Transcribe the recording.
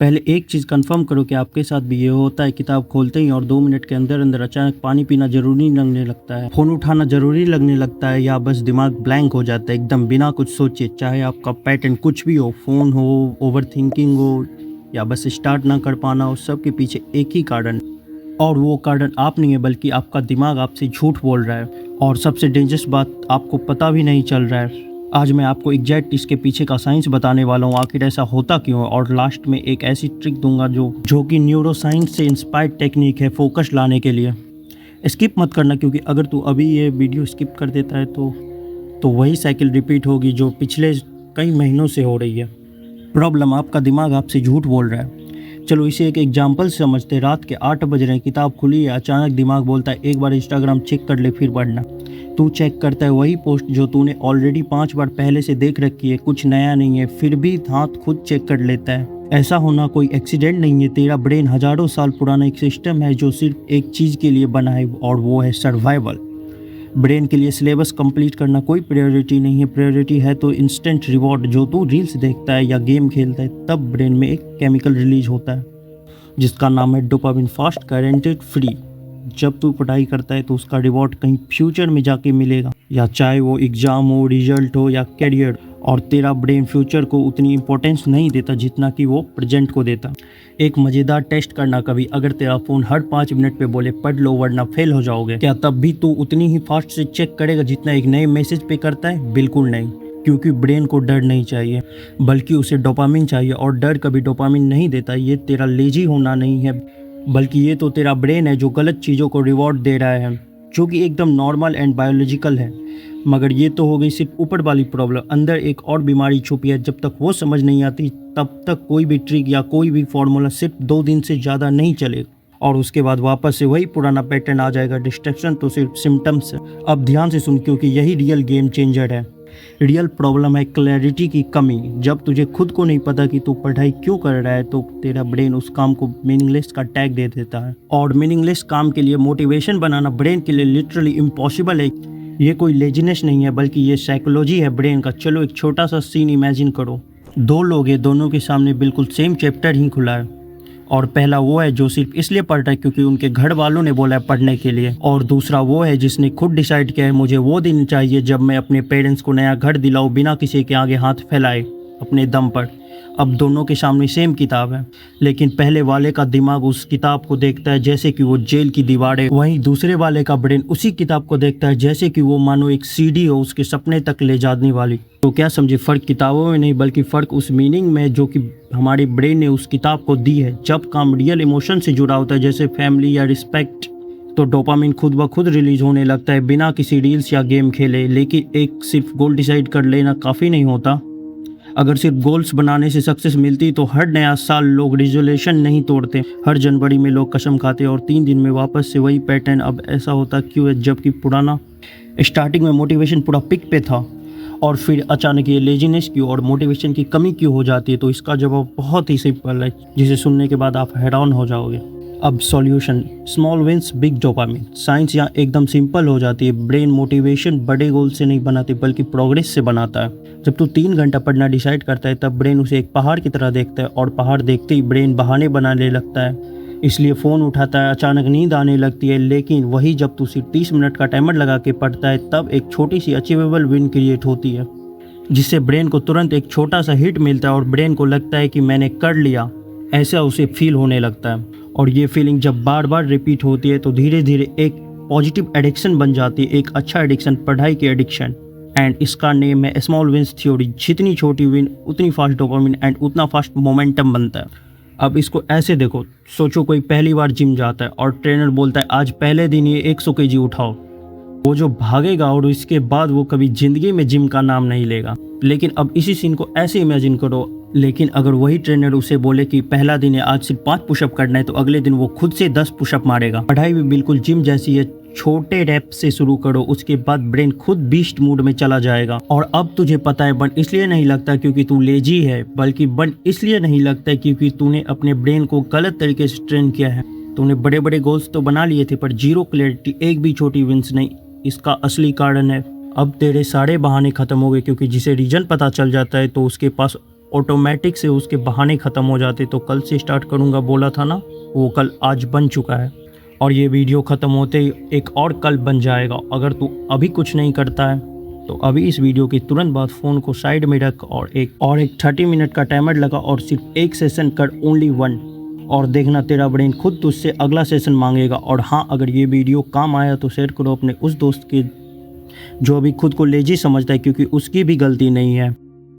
पहले एक चीज़ कंफर्म करो कि आपके साथ भी ये होता है। किताब खोलते ही और 2 मिनट के अंदर अंदर अचानक पानी पीना ज़रूरी लगने लगता है, फ़ोन उठाना ज़रूरी लगने लगता है, या बस दिमाग ब्लैंक हो जाता है एकदम बिना कुछ सोचे। चाहे आपका पैटर्न कुछ भी हो, फ़ोन हो, ओवरथिंकिंग हो, या बस स्टार्ट ना कर पाना हो, सब के पीछे एक ही कारण, और वो कारण आप नहीं है बल्कि आपका दिमाग आपसे झूठ बोल रहा है। और सबसे डेंजरस बात, आपको पता भी नहीं चल रहा है। आज मैं आपको एग्जैक्ट इसके पीछे का साइंस बताने वाला हूँ, आखिर ऐसा होता क्यों है, और लास्ट में एक ऐसी ट्रिक दूंगा जो कि न्यूरोसाइंस से इंस्पायर्ड टेक्निक है फोकस लाने के लिए। स्किप मत करना, क्योंकि अगर तू अभी ये वीडियो स्किप कर देता है तो वही साइकिल रिपीट होगी जो पिछले कई महीनों से हो रही है। प्रॉब्लम, आपका दिमाग आपसे झूठ बोल रहा है। चलो इसे एक एग्जाम्पल से समझते। रात के 8 बज रहे हैं, किताब खुली है, अचानक दिमाग बोलता है एक बार इंस्टाग्राम चेक कर ले फिर पढ़ना। तू चेक करता है वही पोस्ट जो तूने ऑलरेडी 5 बार पहले से देख रखी है, कुछ नया नहीं है, फिर भी हाथ खुद चेक कर लेता है। ऐसा होना कोई एक्सीडेंट नहीं है, तेरा ब्रेन हजारों साल पुराना एक सिस्टम है जो सिर्फ एक चीज़ के लिए बना है, और वो है सर्वाइवल। ब्रेन के लिए सिलेबस कंप्लीट करना कोई प्रायोरिटी नहीं है। प्रायोरिटी है तो इंस्टेंट रिवॉर्ड। जो तू रील्स देखता है या गेम खेलता है, तब ब्रेन में एक केमिकल रिलीज होता है जिसका नाम है डोपामिन, फास्ट करेंटेड फ्री। जब तू पढ़ाई करता है तो उसका रिवॉर्ड कहीं फ्यूचर में जाके मिलेगा, या चाहे वो एग्ज़ाम हो, रिजल्ट हो या करियर। और तेरा ब्रेन फ्यूचर को उतनी इंपॉर्टेंस नहीं देता जितना कि वो प्रेजेंट को देता। एक मज़ेदार टेस्ट करना कभी, अगर तेरा फ़ोन हर 5 मिनट पे बोले पढ़ लो वरना फेल हो जाओगे, क्या तब भी तू उतनी ही फास्ट से चेक करेगा जितना एक नए मैसेज पे करता है? बिल्कुल नहीं, क्योंकि ब्रेन को डर नहीं चाहिए बल्कि उसे डोपामिन चाहिए, और डर कभी डोपामिन नहीं देता। ये तेरा लेजी होना नहीं है, बल्कि ये तो तेरा ब्रेन है जो गलत चीज़ों को रिवॉर्ड दे रहा है, जो कि एकदम नॉर्मल एंड बायोलॉजिकल है। मगर ये तो हो गई सिर्फ ऊपर वाली प्रॉब्लम। अंदर एक और बीमारी छुपी है, जब तक वो समझ नहीं आती तब तक कोई भी ट्रिक या कोई भी फॉर्मूला सिर्फ 2 दिन से ज़्यादा नहीं चलेगा, और उसके बाद वापस से वही पुराना पैटर्न आ जाएगा। डिस्ट्रैक्शन तो सिर्फ सिम्टम्स है। अब ध्यान से सुन, क्योंकि यही रियल गेम चेंजर है। रियल प्रॉब्लम है क्लैरिटी की कमी। जब तुझे खुद को नहीं पता कि तू पढ़ाई क्यों कर रहा है, तो तेरा ब्रेन उस काम को मीनिंगलेस का टैग दे देता है। और मीनिंगलेस काम के लिए मोटिवेशन बनाना ब्रेन के लिए लिटरली इम्पॉसिबल है। ये कोई लेजीनेस नहीं है, बल्कि ये साइकोलॉजी है ब्रेन का। चलो एक छोटा सा सीन इमेजिन करो। 2 लोग हैं, दोनों के सामने बिल्कुल सेम चैप्टर ही खुला है, और पहला वो है जो सिर्फ इसलिए पढ़ रहा है क्योंकि उनके घर वालों ने बोला है पढ़ने के लिए, और दूसरा वो है जिसने खुद डिसाइड किया है मुझे वो दिन चाहिए जब मैं अपने पेरेंट्स को नया घर दिलाऊं बिना किसी के आगे हाथ फैलाए, अपने दम पर। अब दोनों के सामने सेम किताब है, लेकिन पहले वाले का दिमाग उस किताब को देखता है जैसे कि वो जेल की दीवारें, वहीं दूसरे वाले का ब्रेन उसी किताब को देखता है जैसे कि वो मानो एक सीढ़ी हो उसके सपने तक ले जाने वाली। तो क्या समझे, फ़र्क किताबों में नहीं बल्कि फ़र्क उस मीनिंग में जो कि हमारे ब्रेन ने उस किताब को दी है। जब काम रियल इमोशन से जुड़ा होता है, जैसे फैमिली या रिस्पेक्ट, तो डोपामिन खुद ब खुद रिलीज होने लगता है बिना किसी रील्स या गेम खेले। लेकिन एक सिर्फ गोल डिसाइड कर लेना काफ़ी नहीं होता। अगर सिर्फ गोल्स बनाने से सक्सेस मिलती तो हर नया साल लोग रिजोल्यूशन नहीं तोड़ते, हर जनवरी में लोग कसम खाते और 3 दिन में वापस से वही पैटर्न। अब ऐसा होता क्यों है, जबकि पुराना स्टार्टिंग में मोटिवेशन पूरा पिक पे था, और फिर अचानक ये लेजीनेस क्यों और मोटिवेशन की कमी क्यों हो जाती है? तो इसका जवाब बहुत ही सिंपल है, जिसे सुनने के बाद आप हैरान हो जाओगे। अब solution, small wins big dopamine. Science यहाँ एकदम सिंपल हो जाती है। ब्रेन मोटिवेशन बड़े गोल से नहीं बनाती बल्कि प्रोग्रेस से बनाता है। जब तू 3 घंटा पढ़ना डिसाइड करता है, तब ब्रेन उसे एक पहाड़ की तरह देखता है, और पहाड़ देखते ही ब्रेन बहाने बनाने लगता है, इसलिए फ़ोन उठाता है, अचानक नींद आने लगती है। लेकिन वही जब तू सिर्फ 30 मिनट का टाइमर लगा के पढ़ता है, तब एक छोटी सी अचीवेबल विन क्रिएट होती है, जिससे ब्रेन को तुरंत एक छोटा सा हिट मिलता है और ब्रेन को लगता है कि मैंने कर लिया, ऐसा उसे फील होने लगता है। और ये फीलिंग जब बार बार रिपीट होती है तो धीरे धीरे एक पॉजिटिव एडिक्शन बन जाती है, एक अच्छा एडिक्शन, पढ़ाई की एडिक्शन। एंड इसका नेम है स्मॉल विंस थ्योरी। जितनी छोटी विन उतनी फास्ट डोपामिन एंड उतना फास्ट मोमेंटम बनता है। अब इसको ऐसे देखो, सोचो कोई पहली बार जिम जाता है और ट्रेनर बोलता है आज पहले दिन ये 100 kg उठाओ। वो जो भागेगा और इसके बाद वो कभी ज़िंदगी में जिम का नाम नहीं लेगा। लेकिन अब इसी सीन को ऐसे इमेजिन करो, लेकिन अगर वही ट्रेनर उसे बोले कि पहला दिन है, आज सिर्फ 5 पुशअप करना है, तो अगले दिन वो खुद से 10 पुशअप मारेगा। पढ़ाई भी बिल्कुल जिम जैसी है, छोटे रैप से शुरू करो, उसके बाद ब्रेन खुद बीस्ट मूड में चला जाएगा। और अब तुझे पता है, बन इसलिए नहीं लगता क्योंकि तू लेजी है, बल्कि बन इसलिए नहीं लगता क्योंकि तूने अपने ब्रेन को गलत तरीके से ट्रेन किया है। तूने बड़े बड़े गोल्स तो बना लिए थे, पर जीरो क्लैरिटी, एक भी छोटी विंस नहीं। इसका असली कारण है अब तेरे सारे बहाने खत्म हो गए, क्योंकि जिसे रीजन पता चल जाता है तो उसके पास ऑटोमेटिक से उसके बहाने ख़त्म हो जाते। तो कल से स्टार्ट करूँगा बोला था ना, वो कल आज बन चुका है और ये वीडियो ख़त्म होते ही एक और कल बन जाएगा। अगर तू अभी कुछ नहीं करता है तो अभी इस वीडियो के तुरंत बाद फ़ोन को साइड में रख और एक 30 मिनट का टाइमर लगा और सिर्फ एक सेशन कर, ओनली 1, और देखना तेरा ब्रेन खुद तुझसे अगला सेशन मांगेगा। और हाँ, अगर ये वीडियो काम आया तो शेयर करो अपने उस दोस्त के जो अभी खुद को लेजी समझता है, क्योंकि उसकी भी गलती नहीं है।